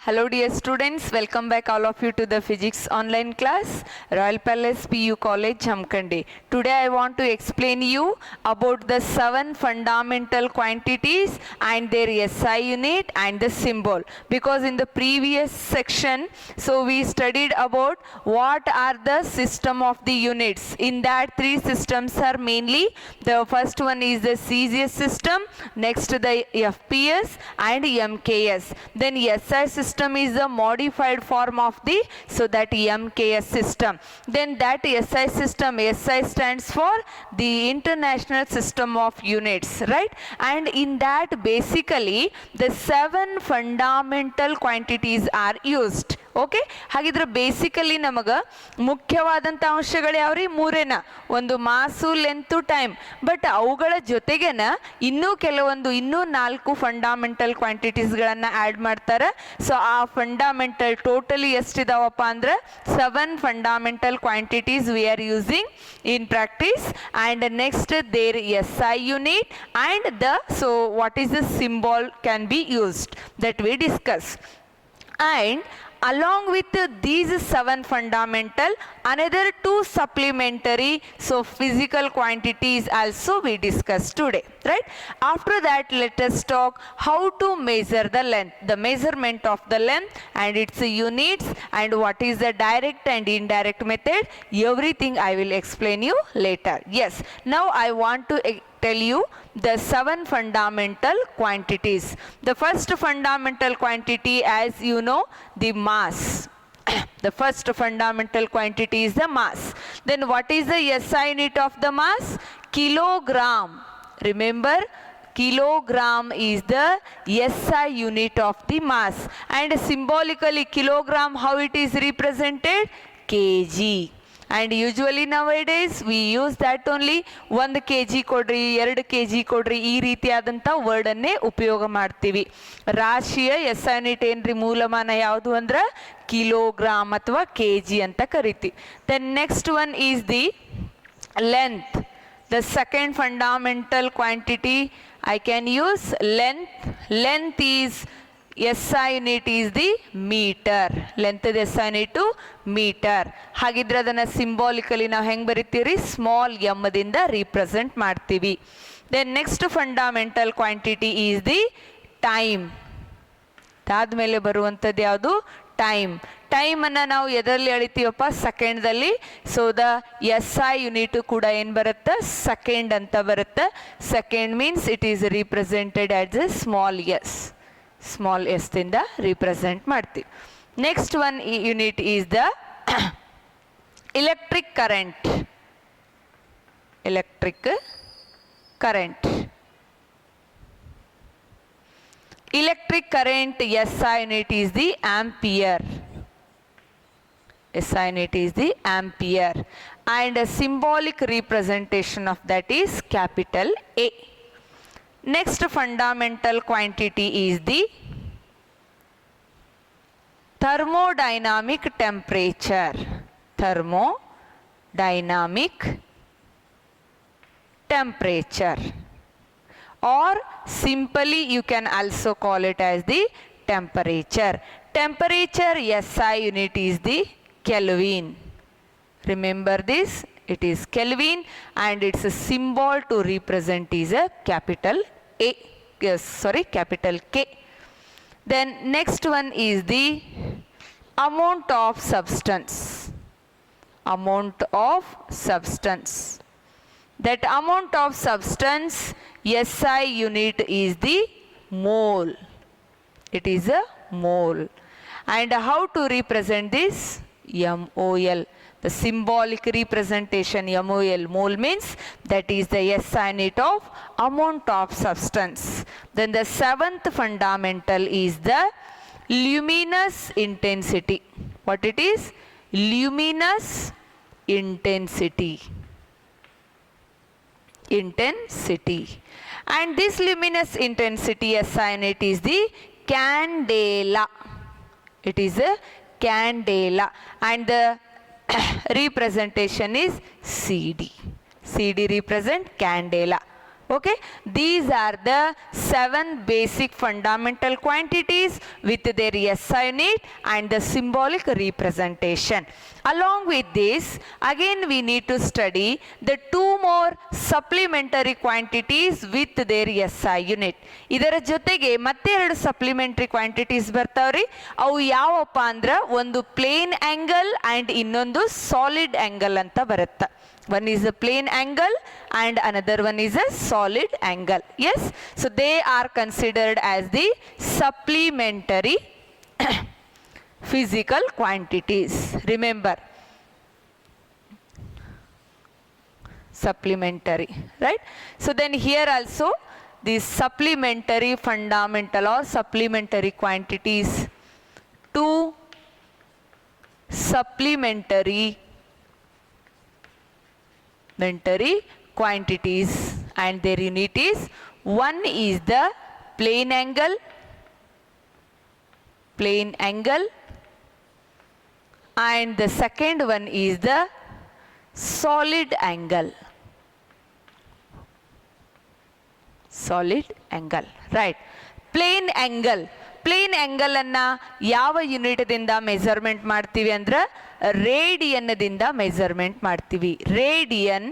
Hello dear students, welcome back all of you to the physics online class, Royal Palace PU College, Jamkandi. Today I want to explain you about the 7 fundamental quantities and their SI unit and the symbol. Because in the previous section, so we studied about what are the system of the units. In that 3 systems are mainly, the first one is the CGS system, next the FPS and MKS. Then SI system is the modified form of the, so that MKS system. Then that SI system, SI stands for the International System of Units, right? And in that basically the 7 fundamental quantities are used. Okay, ಹಾಗಿದ್ರೆ basically ನಮಗೆ ಮುಖ್ಯವಾದಂಥ ಅಂಶಗಳು ಯಾವ್ರಿ? ಮೂರೇನ. ಒಂದು ಮಾಸು, length, time. But ಅವುಗಳ ಜೊತೆಗೇನ ಇನ್ನೂ 4 fundamental ಕ್ವಾಂಟಿಟೀಸ್ಗಳನ್ನು add ಮಾಡ್ತಾರೆ. ಸೊ ಆ ಫಂಡಮೆಂಟಲ್ ಟೋಟಲಿ ಎಷ್ಟಿದಾವಪ್ಪ ಅಂದ್ರೆ 7 fundamental quantities we are using in practice. And next there SI unit and the, so what is the symbol can be used, that we discuss. And along with these 7 fundamental, another 2 supplementary, so physical quantities also we discussed today, right? After that, let us talk how to measure the length, the measurement of the length and its units, and what is the direct and indirect method. Everything I will explain you later. Yes, now I want to tell you the 7 fundamental quantities. The first fundamental quantity, as you know, the mass. The first fundamental quantity is the mass. Then what is the SI unit of the mass? Kilogram. Remember, kilogram is the SI unit of the mass. And symbolically, kilogram, how it is represented? kg. And usually nowadays we use that only 1 kg ಕೊಡ್ರಿ, 2 kg ಕೊಡ್ರಿ, ಈ ರೀತಿಯಾದಂಥ ವರ್ಡನ್ನೇ ಉಪಯೋಗ ಮಾಡ್ತೀವಿ. ರಾಶಿಯ SI unit ಏನ್ರಿ? ಮೂಲಮಾನ ಯಾವುದು ಅಂದ್ರೆ ಕಿಲೋಗ್ರಾಮ್ ಅಥವಾ kg ಅಂತ ಕರಿತೀವಿ. Then next one is the length. The second fundamental quantity I can use length. Length is SI unit is the meter. Length is SI unit to meter. ಹಾಗಿದ್ರೆ ಅದನ್ನು symbolically ನಾವು ಹೆಂಗೆ ಬರಿತೀವಿ? ಸ್ಮಾಲ್ m ದಿಂದ represent ಮಾಡ್ತೀವಿ. Then next fundamental quantity is the time. ಅದಾದ್ಮೇಲೆ ಬರುವಂಥದ್ದು ಯಾವುದು? ಟೈಮ್. ಟೈಮನ್ನು ನಾವು ಎದರಲ್ಲಿ ಅಳಿತೀವಪ್ಪ? ಸೆಕೆಂಡ್ದಲ್ಲಿ. ಸೊ ದ SI ಯೂನಿಟ್ ಕೂಡ ಏನು ಬರುತ್ತೆ? ಸೆಕೆಂಡ್ ಅಂತ ಬರುತ್ತೆ. Second means it is represented as a small S. Small S ದಿಂದ ರಿಪ್ರೆಸೆಂಟ್ ಮಾಡ್ತೀವಿ. Next one unit is the electric current. Electric current. Electric current SI unit is the ampere. SI unit is the ampere. And a symbolic representation of that is capital A. Next fundamental quantity is the thermodynamic temperature. Thermodynamic temperature, or simply you can also call it as the temperature. Temperature SI unit is the Kelvin. Remember this, it is Kelvin, and its a symbol to represent is a capital A. Yes, sorry, capital K. Then next one is the amount of substance. Amount of substance. That amount of substance SI unit is the mole. It is a mole. And how to represent this? MOL. The symbolic representation MOL. Mole means that is the SI unit of amount of substance. Then the 7th fundamental is the luminous intensity. What it is? Luminous intensity. Intensity. And this luminous intensity SI unit is the candela. It is a candela. And the representation is CD. CD represent candela. Okay, these are the 7 basic fundamental quantities with their SI unit and the symbolic representation. Along with this, again we need to study the 2 more supplementary quantities with their SI unit. ಇದರ ಜೊತೆಗೆ ಮತ್ತೆ 2 supplementary quantities ಬರ್ತಾವ್ರಿ. ಅವು ಯಾವಪ್ಪ ಅಂದ್ರ ಒಂದು plane angle and ಇನ್ನೊಂದು solid angle ಅಂತ ಬರುತ್ತೆ. One is a plane angle and another one is a solid angle. Yes, so they are considered as the supplementary physical quantities. Remember, supplementary, right? So then here also these supplementary fundamental or supplementary quantities, 2 supplementary quantities and their unit is, one is the plane angle and the second one is the solid angle, right? Plane angle ಅನ್ನ ಯಾವ unit ದಿಂದ measurement ಮಾಡ್ತೀವಿ ಅಂದ್ರೆ radian ದಿಂದ measurement ಮಾಡ್ತೀವಿ. Radian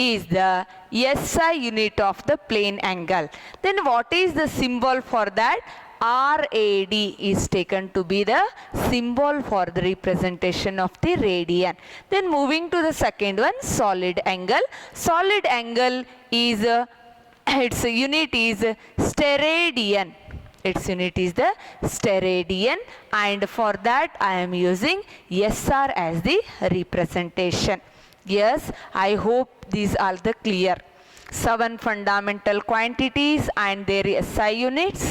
is the SI unit of the plane angle. Then what is the symbol for that? RAD is taken to be the symbol for the representation of the radian. Then moving to the second one, solid angle. Solid angle is its unit is steradian. Its unit is the steradian, and for that I am using SR as the representation. Yes, I hope these are the clear. 7 fundamental quantities and their SI units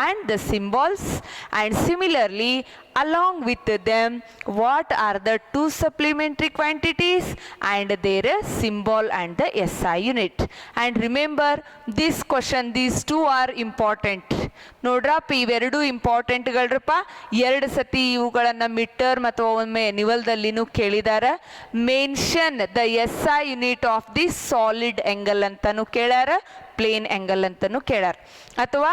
and the symbols, and similarly along with them what are the 2 supplementary quantities and their symbol and the SI unit. And remember this question, these 2 are important. ನೋಡ್ರಪ್ಪ ಇವೆರಡು important ಗಳ್ರಪ್ಪ. 2 ಸತಿ ಇವುಗಳನ್ನ mid term ಅಥವಾ ಒಮ್ಮೆ ನಿವಲ್ದಲ್ಲಿನೂ ಕೇಳಿದಾರ. Mention the SI unit of the solid angle ಅಂತಾನು ಕೇಳ್ಯಾರ, ಪ್ಲೇನ್ ಆಂಗಲ್ ಅಂತಾನು ಕೇಳ್ಯಾರ. ಅಥವಾ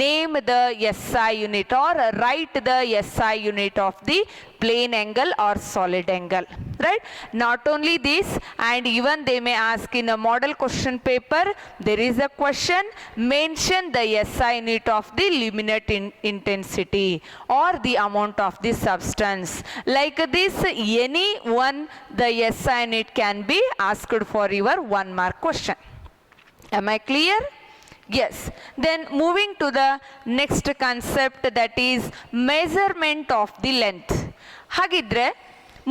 name the SI unit or write the SI unit of the plane angle or solid angle, right? Not only this, and even they may ask in a model question paper, there is a question, mention the SI unit of the luminant intensity or the amount of the substance. Like this, any one the SI unit can be asked for your 1 mark question. Am I clear? Yes. Then moving to the next concept, that is measurement of the length. ಹಾಗಿದ್ರೆ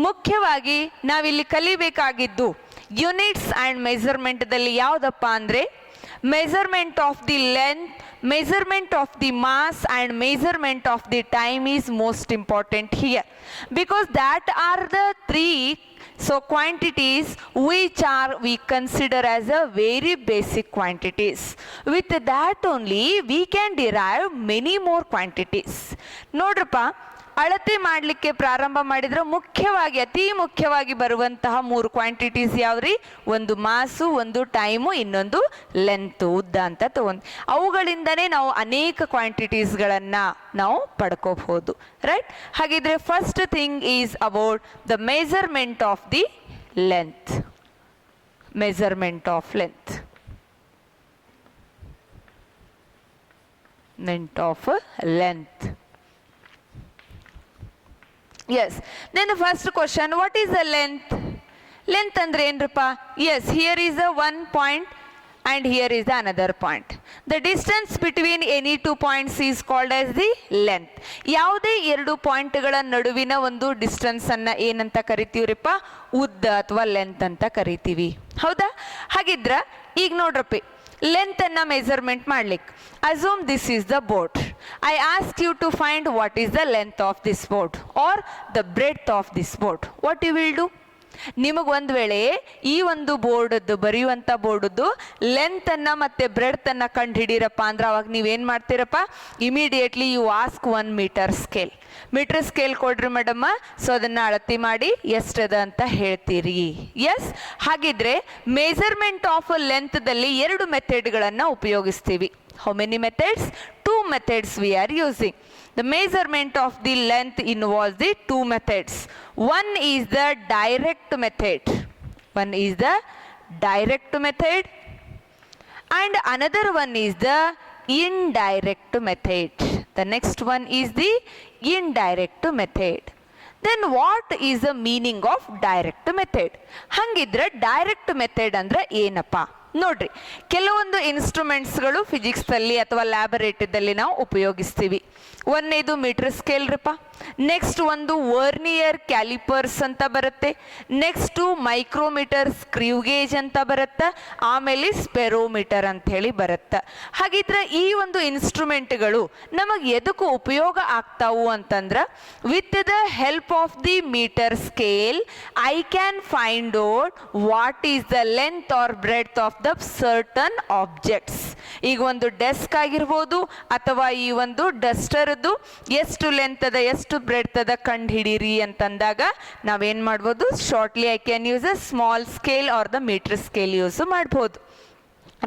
ಮುಖ್ಯವಾಗಿ ನಾವಿಲ್ಲಿ ಕಲಿಬೇಕಾಗಿದ್ದು units and ಮೆಜರ್ಮೆಂಟ್ದಲ್ಲಿ ಯಾವುದಪ್ಪ ಅಂದರೆ measurement of the length, measurement of the mass and measurement of the time is most important here, because that are the 3 quantities which are we consider as a very basic quantities. With that only we can derive many more quantities. ನೋಡ್ರಪ್ಪ, ಅಳತೆ ಮಾಡಲಿಕ್ಕೆ ಪ್ರಾರಂಭ ಮಾಡಿದ್ರೆ ಮುಖ್ಯವಾಗಿ ಅತಿ ಮುಖ್ಯವಾಗಿ ಬರುವಂತಹ 3 quantities ಯಾವ್ರಿ? ಒಂದು ಮಾಸು, ಒಂದು ಟೈಮು, ಇನ್ನೊಂದು ಲೆಂತ್, ಉದ್ದ ಅಂತ ತಗೊಂಡು ಅವುಗಳಿಂದನೇ ನಾವು ಅನೇಕ ಕ್ವಾಂಟಿಟೀಸ್ಗಳನ್ನ ನಾವು ಪಡ್ಕೋಬಹುದು, ರೈಟ್? ಹಾಗಿದ್ರೆ first thing is about the measurement of the length. Measurement of length, length. Yes, then the first question, what is the length? Length andre enrapa? Yes, here is a 1 point and here is the another point. The distance between any 2 points is called as the length. ಯಾವುದೇ 2 ಪಾಯಿಂಟ್ಗಳ ನಡುವಿನ ಒಂದು distance ಅನ್ನ ಏನಂತ ಕರಿತೀವ್ರಿಪ್ಪ? ಉದ್ದ ಅಥವಾ length ಅಂತ ಕರಿತೀವಿ, ಹೌದಾ? ಹಾಗಿದ್ರ ಈಗ ನೋಡ್ರಪ್ಪಿ, ಲೆಂತ್ ಅನ್ನ ಮೆಜರ್ಮೆಂಟ್ ಮಾಡ್ಲಿಕ್ಕೆ assume this is the board. I ask you to find what is the length of this board or the breadth of this board. What you will do? ನಿಮಗೆ ಒಂದು ವೇಳೆ ಈ ಒಂದು ಬೋರ್ಡದ್ದು ಬರೆಯುವಂಥ ಬೋರ್ಡದ್ದು ಲೆಂತನ್ನು ಮತ್ತು ಬ್ರೆಡ್ತನ್ನು ಕಂಡು ಹಿಡೀರಪ್ಪ ಅಂದ್ರೆ ಅವಾಗ ನೀವೇನು ಮಾಡ್ತೀರಪ್ಪ, immediately you ask 1 metre scale. Metre scale ಕೊಡ್ರಿ ಮೇಡಮ್ಮ, ಸೊ ಅದನ್ನು ಅಳತಿ ಮಾಡಿ ಎಷ್ಟದ ಅಂತ ಹೇಳ್ತೀರಿ. ಎಸ್, ಹಾಗಿದ್ರೆ ಮೆಜರ್ಮೆಂಟ್ ಆಫ್ ಲೆಂತ್ದಲ್ಲಿ 2 ಮೆಥಡ್ಗಳನ್ನು ಉಪಯೋಗಿಸ್ತೀವಿ. How many methods? 2 methods we are using. The measurement of the length involves the 2 methods. One is the direct method. One is the direct method. And another one is the indirect method. The next one is the indirect method. Then what is the meaning of direct method? ಹಂಗಿದ್ರೆ direct method ಅಂದ್ರೆ ಏನಪ್ಪ ನೋಡ್ರಿ. ಕೆಲವೊಂದು ಇನ್ಸ್ಟ್ರೂಮೆಂಟ್ಸ್ಗಳು ಫಿಸಿಕ್ಸಲ್ಲಿ ಅಥವಾ ಲ್ಯಾಬೊರೇಟರಿದಲ್ಲಿ ನಾವು ಉಪಯೋಗಿಸ್ತೀವಿ. ಒಂದನೇದು metre scale ರೀಪ, next ಒಂದು ವರ್ನಿಯರ್ ಕ್ಯಾಲಿಪರ್ಸ್ ಅಂತ ಬರುತ್ತೆ, ನೆಕ್ಸ್ಟು ಮೈಕ್ರೋಮೀಟರ್ ಸ್ಕ್ರೀವ್ಗೇಜ್ ಅಂತ ಬರುತ್ತೆ, ಆಮೇಲೆ ಸ್ಪೆರೋಮೀಟರ್ ಅಂತ ಹೇಳಿ ಬರುತ್ತೆ. ಹಾಗಿದ್ರೆ ಈ ಒಂದು ಇನ್ಸ್ಟ್ರೂಮೆಂಟ್ಗಳು ನಮಗೆ ಎದಕ್ಕೂ ಉಪಯೋಗ ಆಗ್ತಾವು ಅಂತಂದ್ರೆ, with the help of the metre scale I can find out what is the length or breadth of the certain objects. ಈಗ ಒಂದು ಡೆಸ್ಕ್ ಆಗಿರ್ಬೋದು ಅಥವಾ ಈ ಒಂದು ಡಸ್ಟರ್ದು ಎಷ್ಟು ಲೆಂತ್ ಅದ ಎಷ್ಟು ಬ್ರೆಡ್ತ್ ಅದ ಕಂಡು ಹಿಡೀರಿ ಅಂತಂದಾಗ ನಾವೇನು ಮಾಡ್ಬೋದು, shortly I can use a small scale or the metre scale use ಮಾಡ್ಬೋದು.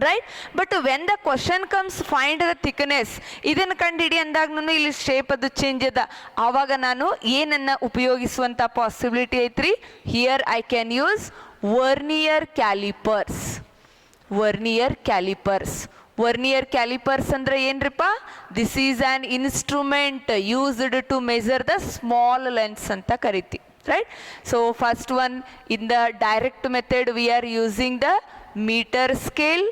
Right, but when the question comes find the thickness, ಇದನ್ನು ಕಂಡುಹಿಡಿ ಅಂದಾಗ ಇಲ್ಲಿ ಶೇಪ್ ಅದು ಚೇಂಜ್ ಅದ, ಆವಾಗ ನಾನು ಏನನ್ನ ಉಪಯೋಗಿಸುವಂಥ ಪಾಸಿಬಿಲಿಟಿ ಐತ್ರಿ. Here I can use vernier callipers. Vernier callipers. Vernier callipers ಅಂದ್ರೆ ಏನ್ರಿಪ್ಪ, this is an instrument used to measure the small lens ಅಂತ ಕರಿತೀವಿ. Right, so first one in the direct method we are using the metre scale.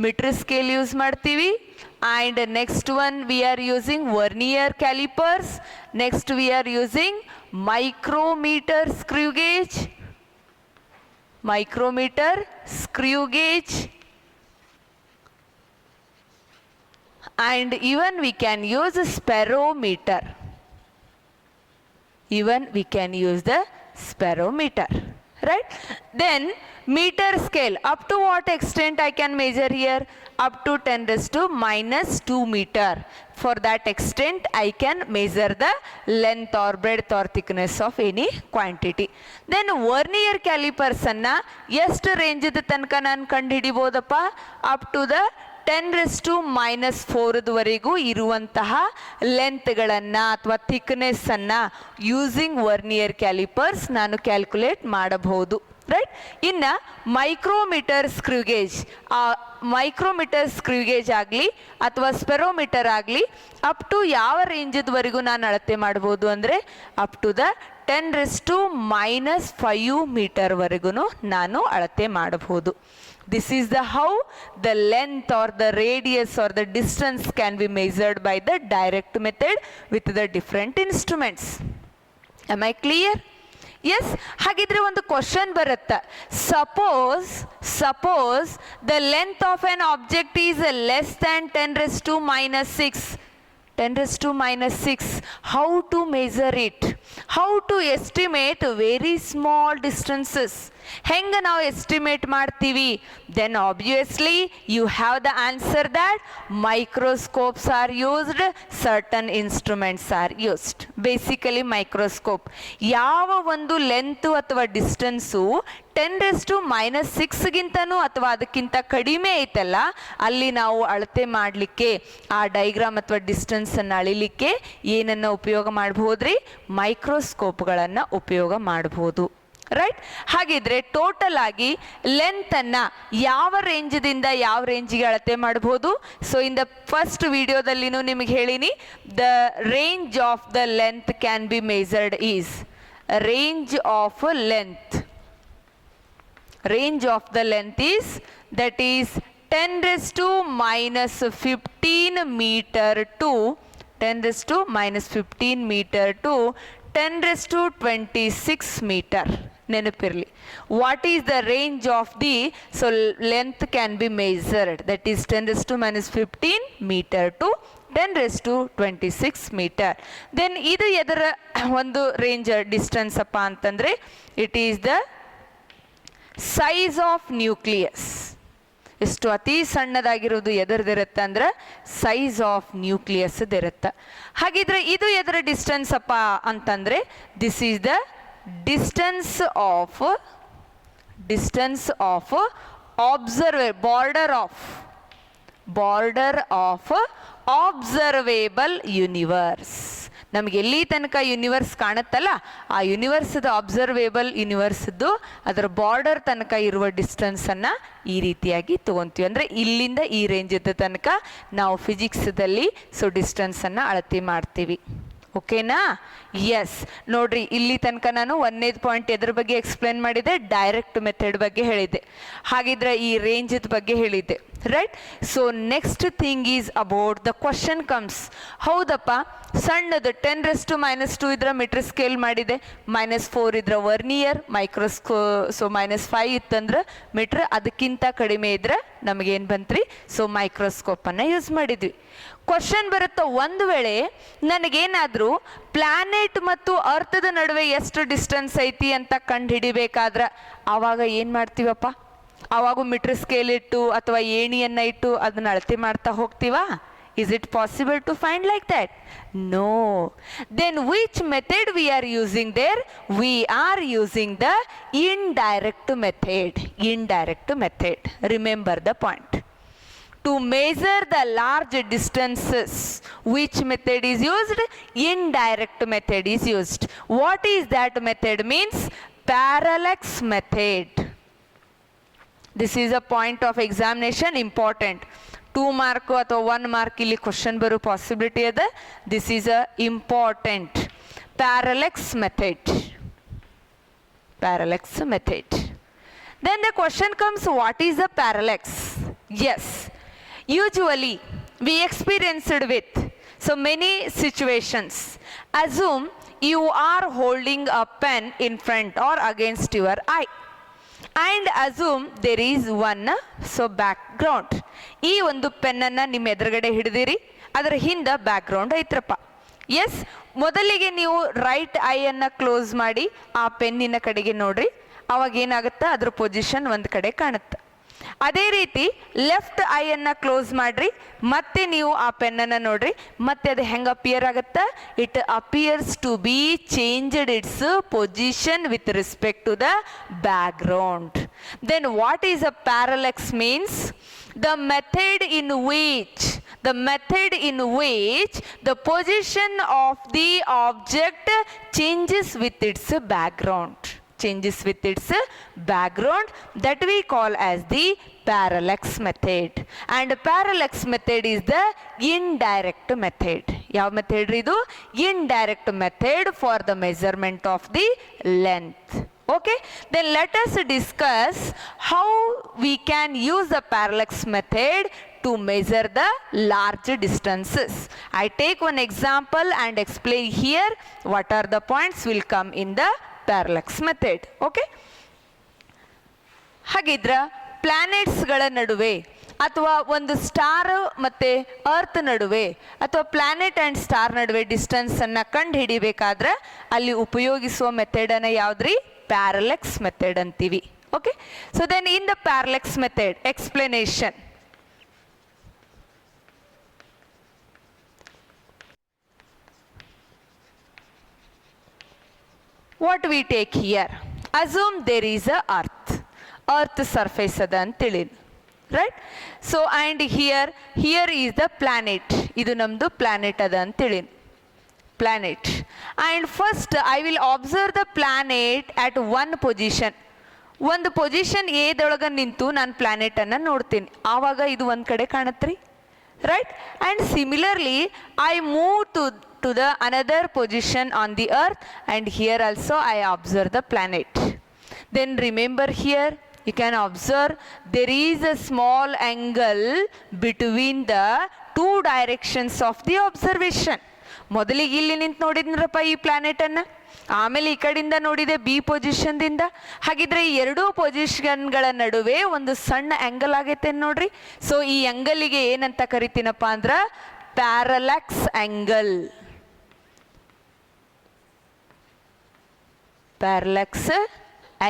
Metre scale use ಮಾಡ್ತೀವಿ. And next one we are using vernier callipers. Next we are using micrometer screw gauge. Micrometer, screw gauge, and even we can use a spirometer. Even we can use the spirometer, right? Then meter scale, up to what extent I can measure here? Up to 10⁻⁻² meter. For that extent I can measure the length or breadth or thickness of any quantity. Then vernier calipers anna ಎಷ್ಟು range ತನಕ ನಾನು ಕಂಡು ಹಿಡಿಬೋದಪ್ಪ, up to the 10⁻⁴ ವರೆಗೂ ಇರುವಂತಹ ಲೆಂತ್ಗಳನ್ನು ಅಥವಾ ಥಿಕ್ನೆಸ್ಸನ್ನು using vernier callipers ನಾನು calculate ಮಾಡಬಹುದು. Right, ಇನ್ನು ಮೈಕ್ರೋಮೀಟರ್ ಸ್ಕ್ರೀವ್ಗೇಜ್, ಮೈಕ್ರೋಮೀಟರ್ ಸ್ಕ್ರೀವ್ಗೇಜ್ ಆಗಲಿ ಅಥವಾ ಸ್ಪೆರೋಮೀಟರ್ ಆಗಲಿ ಅಪ್ ಟು ಯಾವ ರೇಂಜದ್ವರೆಗೂ ನಾನು ಅಳತೆ ಮಾಡ್ಬೋದು ಅಂದರೆ ಅಪ್ ಟು ದ 10⁻⁵ ಮೀಟರ್ವರೆಗೂ ನಾನು ಅಳತೆ ಮಾಡಬಹುದು. This is the how the length or the radius or the distance can be measured by the direct method with the different instruments. Am I clear? Yes, ಹಾಗಿದ್ರೆ ಒಂದು ಕ್ವಶನ್ ಬರುತ್ತೆ. Suppose the length of an object is less than 10⁻⁶. 10⁻⁶. How to measure it? How to estimate very small distances? ಹೆಂಗೆ ನಾವು estimate ಮಾಡ್ತೀವಿ? Then obviously you have the answer that microscopes are used, certain instruments are used. Basically microscope ಯಾವ ಒಂದು length ಅಥವಾ distance 10⁻⁶ಗಿಂತನೂ ಅಥವಾ ಅದಕ್ಕಿಂತ ಕಡಿಮೆ ಐತಲ್ಲ, ಅಲ್ಲಿ ನಾವು ಅಳತೆ ಮಾಡಲಿಕ್ಕೆ ಆ ಡೈಗ್ರಾಮ್ ಅಥವಾ ಡಿಸ್ಟೆನ್ಸನ್ನು ಅಳಿಲಿಕ್ಕೆ ಏನನ್ನು ಉಪಯೋಗ ಮಾಡ್ಬೋದ್ರಿ? ಮೈಕ್ರೋಸ್ಕೋಪ್ಗಳನ್ನು ಉಪಯೋಗ ಮಾಡ್ಬೋದು. ರೈಟ್, ಹಾಗಿದ್ರೆ ಟೋಟಲ್ ಆಗಿ ಲೆಂತನ್ನು ಯಾವ ರೇಂಜ್ದಿಂದ ಯಾವ ರೇಂಜಿಗೆ ಅಳತೆ ಮಾಡ್ಬೋದು? ಸೊ ಇನ್ ದ ಫಸ್ಟ್ ವಿಡಿಯೋದಲ್ಲಿನೂ ನಿಮಗೆ ಹೇಳಿನಿ, the range of the length can be measured is range of length. Range of the length is, that is 10⁻⁻15 meter to 10⁻⁻15 meter to 10⁻26 meter. ನೆನಪಿರಲಿ, what is the range of the, so length can be measured, that is 10⁻⁻15 meter to 10⁻26 metre. Then ಇದು ಎದರ ಒಂದು range distance ಅಪ್ಪ ಅಂತಂದರೆ it is the size of nucleus. ಎಷ್ಟು ಅತಿ ಸಣ್ಣದಾಗಿರೋದು ಎದರದಿರುತ್ತೆ ಅಂದ್ರೆ size of ನ್ಯೂಕ್ಲಿಯಸ್ದಿರುತ್ತೆ. ಹಾಗಿದ್ರೆ ಇದು ಎದರ ಡಿಸ್ಟೆನ್ಸ್ ಅಪ್ಪ ಅಂತಂದರೆ this is the distance of border of observable universe. ನಮ್ಗೆ ಎಲ್ಲಿ ತನಕ ಯೂನಿವರ್ಸ್ ಕಾಣುತ್ತಲ್ಲ ಆ ಯೂನಿವರ್ಸ್ದ ಅಬ್ಸರ್ವೇಬಲ್ ಯೂನಿವರ್ಸ್ದು ಅದರ ಬಾರ್ಡರ್ ತನಕ ಇರುವ ಡಿಸ್ಟೆನ್ಸನ್ನು ಈ ರೀತಿಯಾಗಿ ತೊಗೊತೀವಿ. ಅಂದರೆ ಇಲ್ಲಿಂದ ಈ ರೇಂಜದ ತನಕ ನಾವು ಫಿಸಿಕ್ಸ್ದಲ್ಲಿ ಡಿಸ್ಟೆನ್ಸನ್ನು ಅಳತೆ ಮಾಡ್ತೀವಿ. ಓಕೆನಾ? ಎಸ್. ನೋಡ್ರಿ, ಇಲ್ಲಿ ತನಕ ನಾನು 1ನೇ ಪಾಯಿಂಟ್ ಎದ್ರ ಬಗ್ಗೆ ಎಕ್ಸ್ಪ್ಲೇನ್ ಮಾಡಿದೆ, ಡೈರೆಕ್ಟ್ ಮೆಥಡ್ ಬಗ್ಗೆ ಹೇಳಿದ್ದೆ. ಹಾಗಿದ್ರೆ ಈ ರೇಂಜದ ಬಗ್ಗೆ ಹೇಳಿದ್ದೆ, right? So next thing is about the question comes. ಹೌದಪ್ಪ, ಸಣ್ಣದು 10⁻² ಇದ್ರ ಮೀಟರ್ ಸ್ಕೇಲ್ ಮಾಡಿದೆ, -4 ಇದ್ರ ವರ್ನಿಯರ್, ಸೊ -5 ಇತ್ತಂದ್ರೆ ಮೀಟ್ರ್, ಅದಕ್ಕಿಂತ ಕಡಿಮೆ ಇದ್ರೆ ನಮಗೇನು ಬಂತ್ರಿ? ಸೊ ಮೈಕ್ರೋಸ್ಕೋಪನ್ನು ಯೂಸ್ ಮಾಡಿದ್ವಿ. ಕ್ವಶನ್ ಬರುತ್ತೋ, ಒಂದು ವೇಳೆ ನನಗೇನಾದರೂ ಪ್ಲಾನೆಟ್ ಮತ್ತು ಅರ್ಥದ ನಡುವೆ ಎಷ್ಟು ಡಿಸ್ಟೆನ್ಸ್ ಐತಿ ಅಂತ ಕಂಡು ಹಿಡಿಬೇಕಾದ್ರೆ ಆವಾಗ ಏನು ಮಾಡ್ತೀವಪ್ಪ? ಆವಾಗ ಮೀಟರ್ ಸ್ಕೇಲ್ ಇಟ್ಟು ಅಥವಾ ಏಣಿಯನ್ನು ಇಟ್ಟು ಅದನ್ನ ಅಳತೆ ಮಾಡ್ತಾ ಹೋಗ್ತೀವಾ? Is it possible to find like that? No. Then which method we are using there? We are using the indirect method. Remember the point. To measure the large distances, which method is used? Indirect method is used. What is that method? Means parallax method. This is a point of examination, important. 2 mark ಅಥವಾ 1 mark ಇಲ್ಲಿ question ಬರೋ possibility ಅದ. This is a important parallax method. Then the question comes, what is the parallax? Yes, usually we experienced with so many situations. Assume you are holding a pen in front or against your eye. And assume there is one background. ಈ ಒಂದು ಪೆನ್ನನ್ನು ನಿಮ್ಮ ಎದುರುಗಡೆ ಹಿಡಿದಿರಿ, ಅದರ ಹಿಂದೆ background ಐತ್ರಪ್ಪ. S, ಮೊದಲಿಗೆ ನೀವು right ಐಯನ್ನು close ಮಾಡಿ ಆ ಪೆನ್ನಿನ ಕಡೆಗೆ ನೋಡ್ರಿ, ಅವಾಗ ಏನಾಗುತ್ತೆ? ಅದ್ರ ಪೊಸಿಷನ್ ಒಂದು ಕಡೆ ಕಾಣುತ್ತೆ. ಅದೇ ರೀತಿ ಲೆಫ್ಟ್ ಐಯನ್ನು ಕ್ಲೋಸ್ ಮಾಡ್ರಿ, ಮತ್ತೆ ನೀವು ಆ ಪೆನ್ನನ್ನು ನೋಡ್ರಿ, ಮತ್ತೆ ಅದು ಹೆಂಗೆ ಅಪಿಯರ್ ಆಗುತ್ತೆ? It appears to be changed its position with respect to the background. Then what is a parallax? Means the method in which the position of the object changes with its background, that we call as the parallax method. And parallax method is the indirect method. ಯಾವ method ಇದು? indirect method for the measurement of the length. Okay, then let us discuss how we can use the parallax method to measure the large distances. I take one example and explain here what are the points will come in the parallax method. Okay, ಹಾಗಿದ್ರೆ ಪ್ಲಾನೆಟ್ಸ್ಗಳ ನಡುವೆ ಅಥವಾ ಒಂದು star ಮತ್ತು earth ನಡುವೆ ಅಥವಾ planet and star ನಡುವೆ ಡಿಸ್ಟೆನ್ಸನ್ನು ಕಂಡು ಹಿಡಿಬೇಕಾದ್ರೆ ಅಲ್ಲಿ ಉಪಯೋಗಿಸುವ ಮೆಥಡನ್ನು ಯಾವುದ್ರಿ? ಪ್ಯಾರಲೆಕ್ಸ್ ಮೆಥಡ್ ಅಂತೀವಿ. Okay, so then in the parallax method explanation. What we take here? Assume there is a earth surface ಅದ ಅಂತೇಳಿ, right? So and here is the planet. ಇದು ನಮ್ಮದು ಪ್ಲಾನೆಟ್ ಅದ ಅಂತೇಳಿ, planet. And first I will observe the planet at one position. ಒಂದು position ಎದೊಳಗೆ ನಿಂತು ನಾನು ಪ್ಲಾನೆಟನ್ನು ನೋಡ್ತೀನಿ, ಆವಾಗ ಇದು ಒಂದು ಕಡೆ ಕಾಣತ್ರಿ, right? And similarly I move to the another position on the earth and here also I observe the planet. Then remember here you can observe there is a small angle between the two directions of the observation. ಮೊದಲಿಗೆ ಇಲ್ಲಿ ನಿಂತು ನೋಡಿದ್ರಪ್ಪ ಈ ಪ್ಲಾನೆಟನ್ನು, ಆಮೇಲೆ ಈ ಕಡೆಯಿಂದ ನೋಡಿದೆ B ಪೊಸಿಷನ್ದಿಂದ. ಹಾಗಿದ್ರೆ ಈ ಎರಡೂ ಪೊಸಿಷನ್ಗಳ ನಡುವೆ ಒಂದು ಸಣ್ಣ ಆ್ಯಂಗಲ್ ಆಗೈತೆ ನೋಡ್ರಿ. ಸೊ ಈ ಆ್ಯಂಗಲಿಗೆ ಏನಂತ ಕರಿತೀನಪ್ಪ ಅಂದ್ರೆ parallax angle. Parallax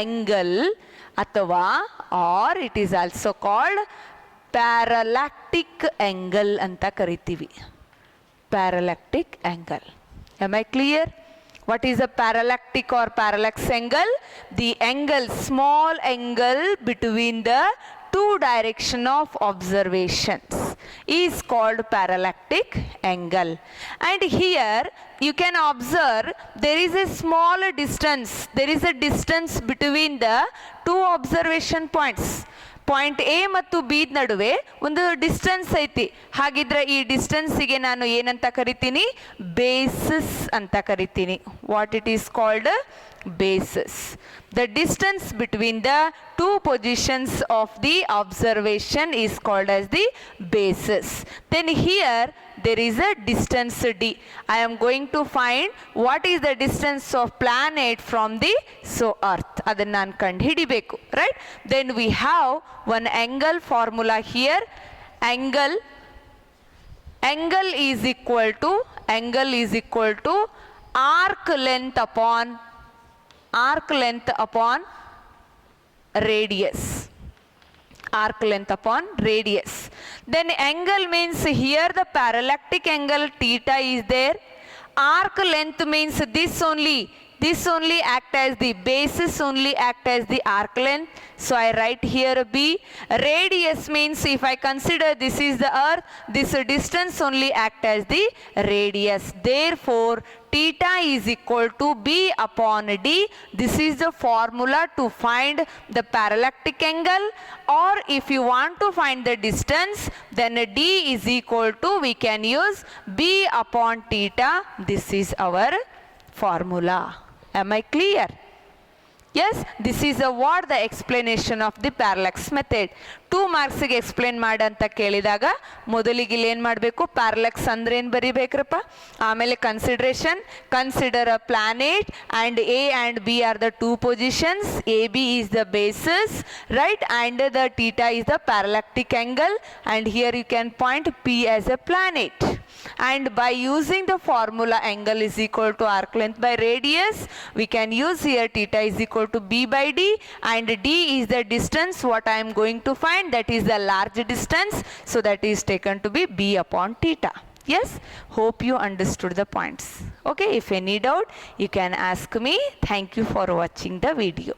angle ಅಥವಾ or it is also called parallactic angle ಅಂತ ಕರಿತೀವಿ. Parallactic angle. Am I clear? What is a parallactic or parallax angle? The angle, small angle between the two direction of observations is called parallactic angle. And here you can observe there is a small distance. There is a distance between the two observation points. Point A ಮತ್ತು B ನಡುವೆ ಒಂದು distance ಐತಿ. ಹಾಗಿದ್ರೆ ಈ ಡಿಸ್ಟೆನ್ಸಿಗೆ ನಾನು ಏನಂತ ಕರಿತೀನಿ? Basis ಅಂತ ಕರಿತೀನಿ. What it is called? basis. The distance between the two positions of the observation is called as the basis. Then here there is a distance d. I am going to find what is the distance of planet from the earth. Adanna nanu kandu hidibeku, right? Then we have one angle formula here. Angle is equal to arc length upon radius. Arc length upon radius. Then angle means here the parallactic angle theta is there. Arc length means this only act as the basis, only act as the arc length. So I write here B. Radius means if I consider this is the earth, this distance only act as the radius. Therefore theta is equal to B upon D. This is the formula to find the parallactic angle, or if you want to find the distance, then D is equal to, we can use B upon theta. This is our formula. Am I clear? Yes, this is what the explanation of the parallax method. 2 marks ಗೆ explain ಮಾಡಂತ ಕೇಳಿದಾಗ ಮೊದಲಿಗೆ ಇಲ್ಲಿ ಏನು ಮಾಡಬೇಕು? Parallax ಅಂದ್ರೆ ಏನು ಬರಿಬೇಕ್ರಪ್ಪ? ಆಮೇಲೆ consider a planet and A and B are the two positions. AB is the basis, right? And the theta is the parallactic angle, and here you can point P as a planet. And by using the formula angle is equal to arc length by radius, we can use here theta is equal to B by D, and D is the distance what I am going to find, that is the large distance, so that is taken to be B upon theta. Yes, hope you understood the points. Okay, if any doubt you can ask me. Thank you for watching the video.